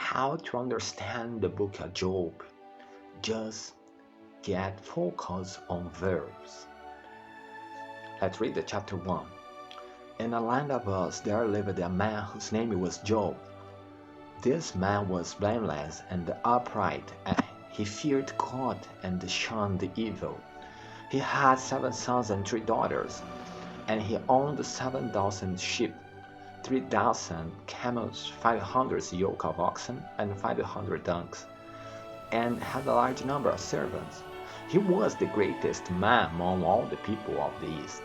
how to understand the book of Job. Just get focused on verbs. Let's read the chapter 1. In a land of Uz there lived a man whose name was Job. This man was blameless and upright, and he feared God and shunned evil. He had 7 sons and 3 daughters, and he owned 7,000 sheep, 3,000 camels, 500 yoke of oxen, and 500 donkeys, and had a large number of servants. He was the greatest man among all the people of the East.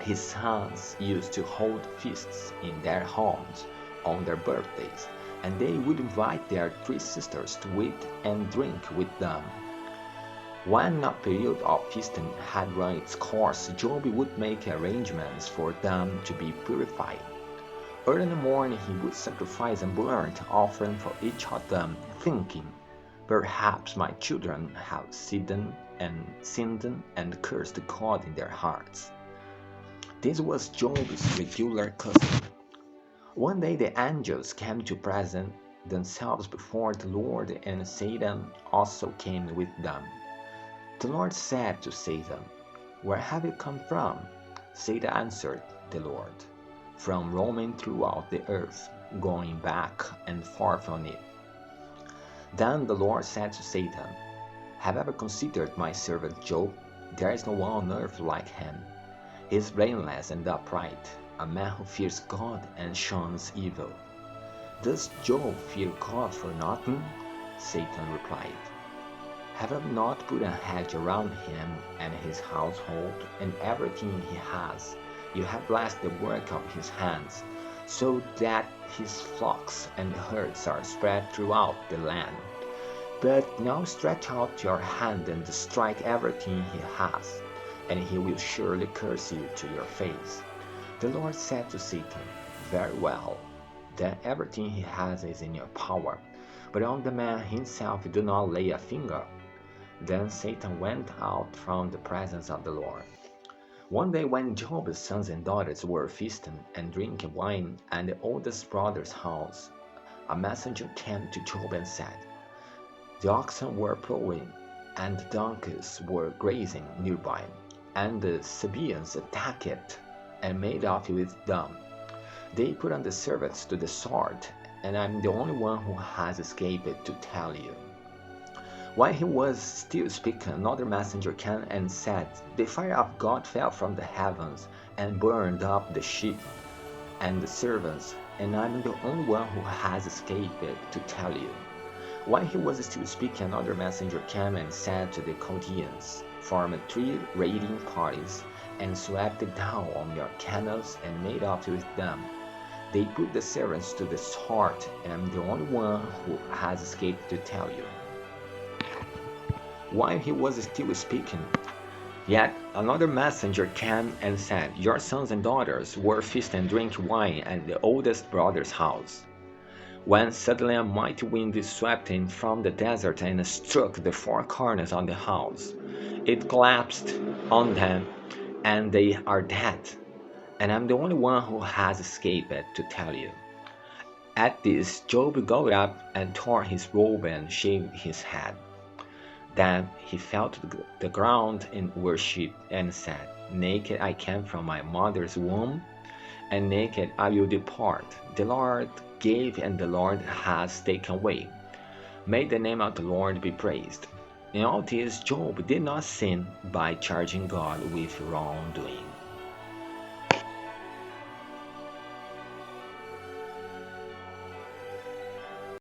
His sons used to hold feasts in their homes on their birthdays, and they would invite their 3 sisters to eat and drink with them. When a period of feasting had run its course, Job would make arrangements for them to be purified. Early in the morning he would sacrifice a burnt offering for each of them, thinking, "Perhaps my children have sinned and cursed God in their hearts." This was Job's regular custom. One day the angels came to present themselves before the Lord, and Satan also came with them. The Lord said to Satan, "Where have you come from?" Satan answered the Lord, "From roaming throughout the earth, going back and forth on it." Then the Lord said to Satan, "Have you ever considered my servant Job? There is no one on earth like him. He is blameless and upright, a man who fears God and shuns evil. Does Job fear God for nothing?" Satan replied, "Have you not put a hedge around him and his household and everything he has? You have blessed the work of his hands, so that his flocks and herds are spread throughout the land. But now stretch out your hand and strike everything he has, and he will surely curse you to your face." The Lord said to Satan, "Very well, then everything he has is in your power, but on the man himself do not lay a finger." Then Satan went out from the presence of the Lord. One day when Job's sons and daughters were feasting and drinking wine at the oldest brother's house, a messenger came to Job and said, "The oxen were plowing, and the donkeys were grazing nearby, and the Sabaeans attacked and made off with them. They put on the servants to the sword, and I'm the only one who has escaped to tell you." While he was still speaking, another messenger came and said, "The fire of God fell from the heavens and burned up the sheep and the servants, and I'm the only one who has escaped to tell you." While he was still speaking, another messenger came and said to the Chaldeans, "Form 3 raiding parties and swept down on your camels and made off with them. They put the servants to the sword, and I'm the only one who has escaped to tell you." While he was still speaking, yet another messenger came and said, "Your sons and daughters were feasting and drinking wine at the oldest brother's house, when suddenly a mighty wind swept in from the desert and struck the 4 corners of the house. It collapsed on them, and they are dead, and I'm the only one who has escaped to tell you." At this, Job got up and tore his robe and shaved his head. Then he fell to the ground in worship and said, "Naked I came from my mother's womb, and naked I will depart. The Lord gave and the Lord has taken away. May the name of the Lord be praised." In all this, Job did not sin by charging God with wrongdoing.